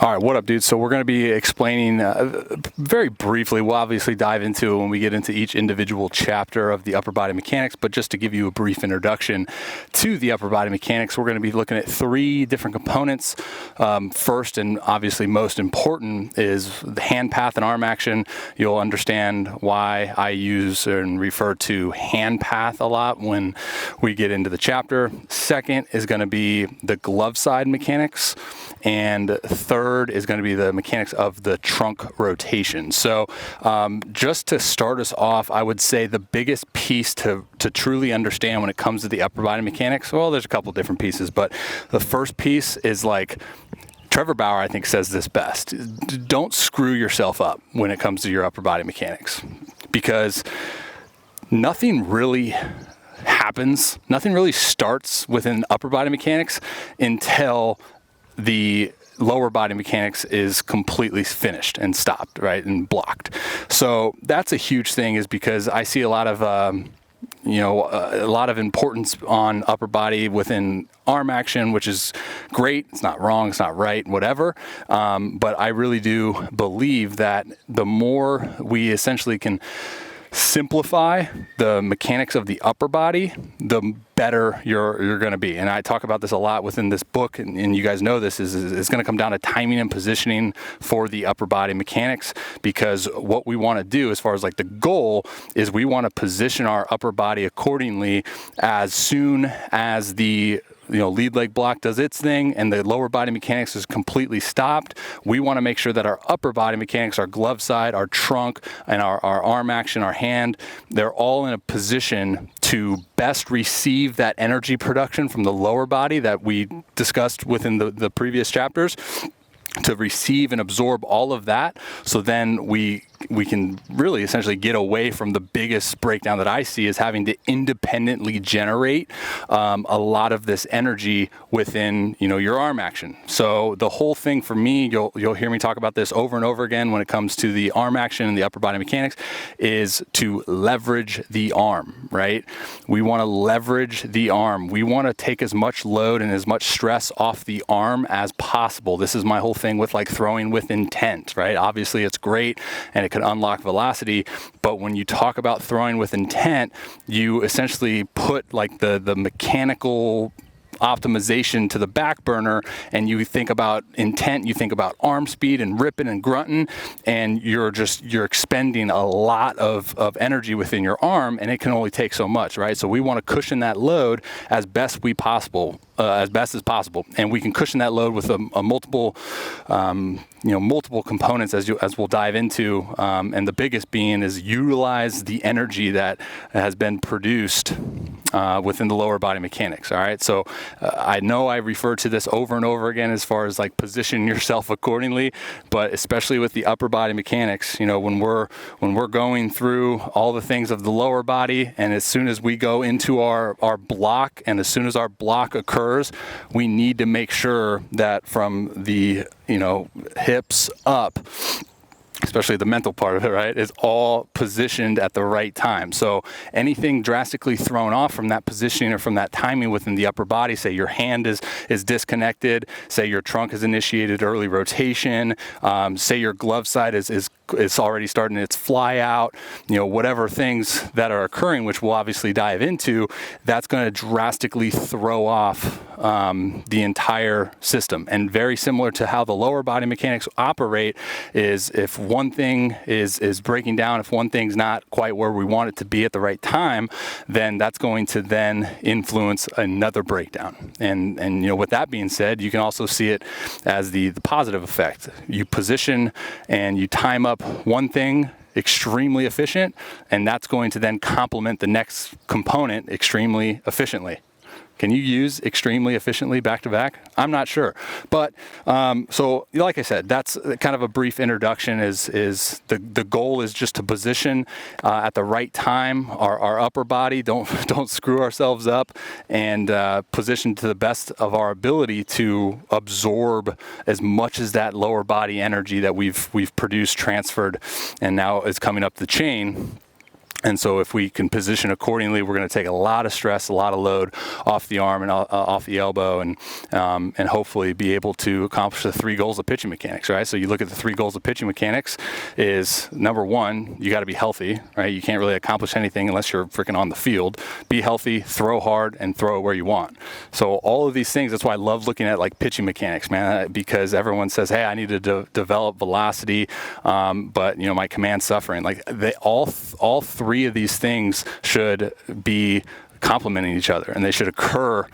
All right, what up, dude? So we're going to be explaining very briefly. We'll obviously dive into it when we get into each individual chapter of the upper body mechanics, but just to give you a brief introduction to the upper body mechanics, we're going to be looking at three different components. First, and obviously most important, is the hand path and arm action. You'll understand why I use and refer to hand path a lot when we get into the chapter. Second is going to be the glove side mechanics, and third is going to be the mechanics of the trunk rotation. So just to start us off, I would say the biggest piece to truly understand when it comes to the upper body mechanics, well, there's a couple different pieces, but the first piece is like, Trevor Bauer, I think, says this best. Don't screw yourself up when it comes to your upper body mechanics, because nothing really happens, nothing really starts within upper body mechanics until the lower body mechanics is completely finished and stopped, right, and blocked. So that's a huge thing, is because I see a lot of a lot of importance on upper body within arm action, which is great. It's not wrong, it's not right, whatever. But I really do believe that the more we essentially can simplify the mechanics of the upper body, the better you're going to be. And I talk about this a lot within this book, and you guys know this, is it's going to come down to timing and positioning for the upper body mechanics, because what we want to do as far as like the goal is we want to position our upper body accordingly as soon as the lead leg block does its thing and the lower body mechanics is completely stopped. We want to make sure that our upper body mechanics, our glove side, our trunk, and our arm action, our hand, they're all in a position to best receive that energy production from the lower body that we discussed within the previous chapters, to receive and absorb all of that. So then we can really essentially get away from the biggest breakdown that I see, is having to independently generate a lot of this energy within your arm action. So the whole thing for me, you'll hear me talk about this over and over again when it comes to the arm action and the upper body mechanics, is to leverage the arm, right? We want to leverage the arm. We want to take as much load and as much stress off the arm as possible. This is my whole thing with like throwing with intent, right? Obviously it's great and it can unlock velocity, but when you talk about throwing with intent, you essentially put like the mechanical optimization to the back burner, and you think about intent, you think about arm speed and ripping and grunting, and you're expending a lot of energy within your arm, and it can only take so much, right? So we want to cushion that load as best as possible, and we can cushion that load with a multiple components as we'll dive into, and the biggest being is utilize the energy that has been produced within the lower body mechanics. All right, so I know I refer to this over and over again as far as like position yourself accordingly, but especially with the upper body mechanics, when we're going through all the things of the lower body, and as soon as we go into our block, and as soon as our block occurs, we need to make sure that from the hips up, especially the mental part of it, right, is all positioned at the right time. So anything drastically thrown off from that positioning or from that timing within the upper body, say your hand is disconnected, say your trunk has initiated early rotation, say your glove side is already starting its fly out, whatever things that are occurring, which we'll obviously dive into, that's going to drastically throw off the entire system. And very similar to how the lower body mechanics operate, is if one thing is breaking down, if one thing's not quite where we want it to be at the right time, then that's going to then influence another breakdown. And with that being said, you can also see it as the positive effect. You position and you time up one thing extremely efficient, and that's going to then complement the next component extremely efficiently. Can you use extremely efficiently back to back? I'm not sure. But so like I said, that's kind of a brief introduction. Is the goal is just to position at the right time our upper body. Don't screw ourselves up, and position to the best of our ability to absorb as much as that lower body energy that we've produced, transferred, and now is coming up the chain. And so if we can position accordingly, we're going to take a lot of stress, a lot of load off the arm and off the elbow, and hopefully be able to accomplish the 3 goals of pitching mechanics, right? So you look at the 3 goals of pitching mechanics is, number 1, you got to be healthy, right? You can't really accomplish anything unless you're freaking on the field. Be healthy, throw hard, and throw it where you want. So all of these things, that's why I love looking at like pitching mechanics, man, because everyone says, hey, I need to develop velocity, but my command's suffering. Like all 3 of these things should be complementing each other, and they should occur,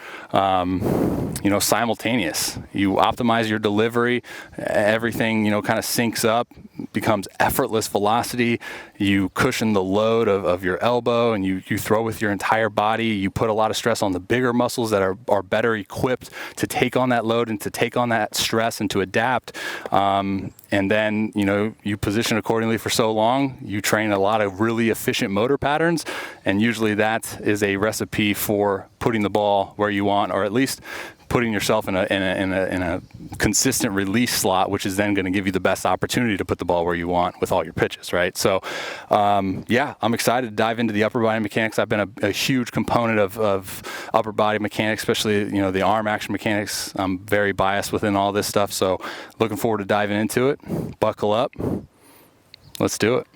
simultaneous. You optimize your delivery, everything, kind of syncs up, becomes effortless velocity. You cushion the load of your elbow, and you throw with your entire body. You put a lot of stress on the bigger muscles that are better equipped to take on that load and to take on that stress and to adapt. And then, you position accordingly for so long. You train a lot of really efficient motor patterns, and usually that is a recipe for putting the ball where you want, or at least putting yourself in a consistent release slot, which is then going to give you the best opportunity to put the ball where you want with all your pitches, right? So, I'm excited to dive into the upper body mechanics. I've been a huge component of upper body mechanics, especially, the arm action mechanics. I'm very biased within all this stuff, so looking forward to diving into it. Buckle up. Let's do it.